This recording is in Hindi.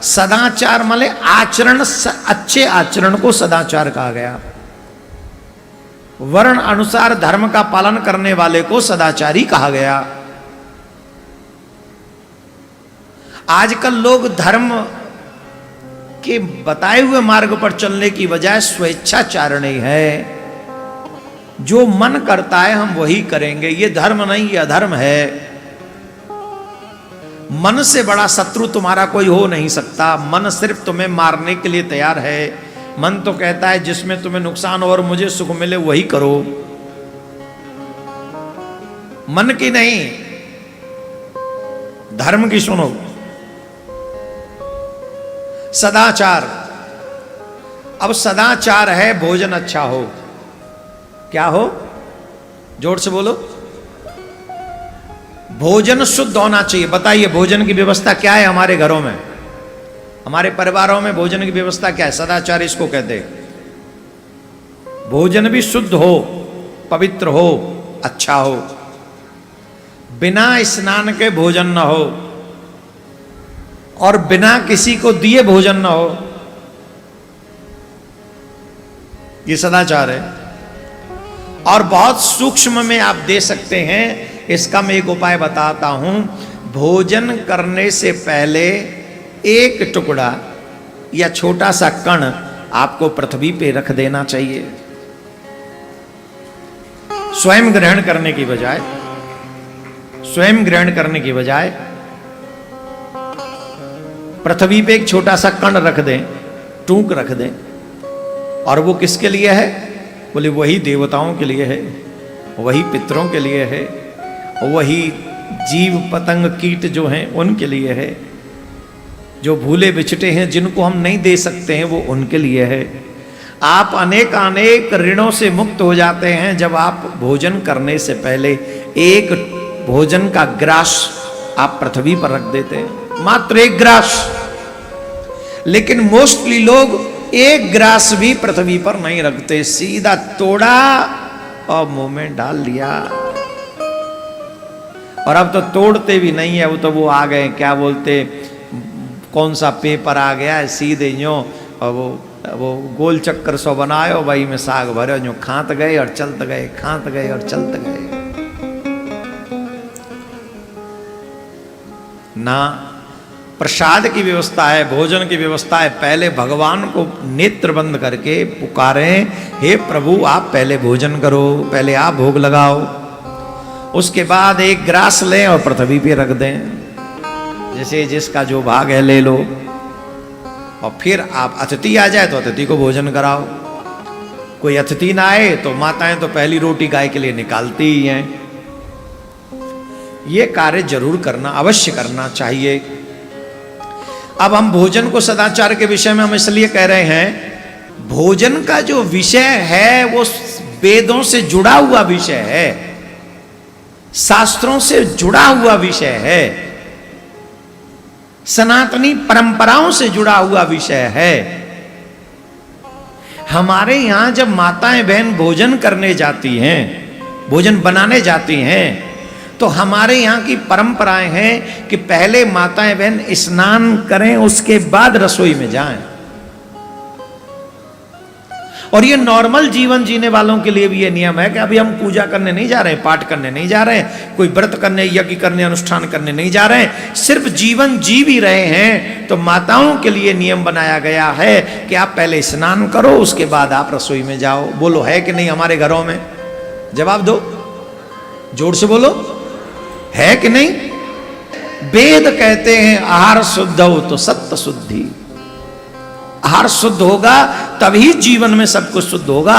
सदाचार माने आचरण, अच्छे आचरण को सदाचार कहा गया। वर्ण अनुसार धर्म का पालन करने वाले को सदाचारी कहा गया। आजकल लोग धर्म के बताए हुए मार्ग पर चलने की बजाय स्वेच्छाचारणी है। जो मन करता है हम वही करेंगे, ये धर्म नहीं, ये अधर्म है। मन से बड़ा शत्रु तुम्हारा कोई हो नहीं सकता। मन सिर्फ तुम्हें मारने के लिए तैयार है। मन तो कहता है जिसमें तुम्हें नुकसान और मुझे सुख मिले वही करो। मन की नहीं, धर्म की सुनो। सदाचार, अब सदाचार है भोजन अच्छा हो। क्या हो? जोर से बोलो। भोजन शुद्ध होना चाहिए। बताइए भोजन की व्यवस्था क्या है हमारे घरों में, हमारे परिवारों में भोजन की व्यवस्था क्या है? सदाचार इसको कहते हैं। भोजन भी शुद्ध हो, पवित्र हो, अच्छा हो। बिना स्नान के भोजन न हो और बिना किसी को दिए भोजन न हो, ये सदाचार है। और बहुत सूक्ष्म में आप दे सकते हैं। इसका मैं एक उपाय बताता हूं। भोजन करने से पहले एक टुकड़ा या छोटा सा कण आपको पृथ्वी पे रख देना चाहिए। स्वयं ग्रहण करने की बजाय, स्वयं ग्रहण करने की बजाय पृथ्वी पे एक छोटा सा कण रख दें, टूक रख दें। और वो किसके लिए है? बोले वही देवताओं के लिए है, वही पितरों के लिए है, वही जीव पतंग कीट जो हैं उनके लिए है। जो भूले बिछटे हैं जिनको हम नहीं दे सकते हैं वो उनके लिए है। आप अनेक अनेक ऋणों से मुक्त हो जाते हैं जब आप भोजन करने से पहले एक भोजन का ग्रास आप पृथ्वी पर रख देते हैं, मात्र एक ग्रास। लेकिन मोस्टली लोग एक ग्रास भी पृथ्वी पर नहीं रखते, सीधा तोड़ा और मुंह में डाल लिया। और अब तो तोड़ते भी नहीं है, वो तो वो आ गए, क्या बोलते, कौन सा पेपर आ गया है, सीधे यूं और वो गोल चक्कर सो बनायो, वही में साग भरे, यूं खात गए और चलते गए, खात गए और चलते गए। ना प्रसाद की व्यवस्था है, भोजन की व्यवस्था है। पहले भगवान को नेत्र बंद करके पुकारें, हे प्रभु आप पहले भोजन करो, पहले आप भोग लगाओ। उसके बाद एक ग्रास लें और पृथ्वी पे रख दें, जैसे जिसका जो भाग है ले लो। और फिर आप अतिथि आ जाए तो अतिथि को भोजन कराओ। कोई अतिथि ना आए तो माताएं तो पहली रोटी गाय के लिए निकालती ही हैं। ये कार्य जरूर करना, अवश्य करना चाहिए। अब हम भोजन को सदाचार के विषय में हम इसलिए कह रहे हैं, भोजन का जो विषय है वो वेदों से जुड़ा हुआ विषय है, शास्त्रों से जुड़ा हुआ विषय है, सनातनी परंपराओं से जुड़ा हुआ विषय है। हमारे यहां जब माताएं बहन भोजन करने जाती हैं, भोजन बनाने जाती हैं, तो हमारे यहाँ की परंपराएं हैं कि पहले माताएं बहन स्नान करें, उसके बाद रसोई में जाएं। और ये नॉर्मल जीवन जीने वालों के लिए भी ये नियम है कि अभी हम पूजा करने नहीं जा रहे हैं, पाठ करने नहीं जा रहे हैं, कोई व्रत करने, यज्ञ करने, अनुष्ठान करने नहीं जा रहे हैं, सिर्फ जीवन जी भी रहे हैं। तो माताओं के लिए नियम बनाया गया है कि आप पहले स्नान करो, उसके बाद आप रसोई में जाओ। बोलो है कि नहीं हमारे घरों में? जवाब दो, जोर से बोलो, है कि नहीं? वेद कहते हैं आहार शुद्ध हो तो सत्य शुद्धि। आहार शुद्ध होगा तभी जीवन में सब कुछ शुद्ध होगा।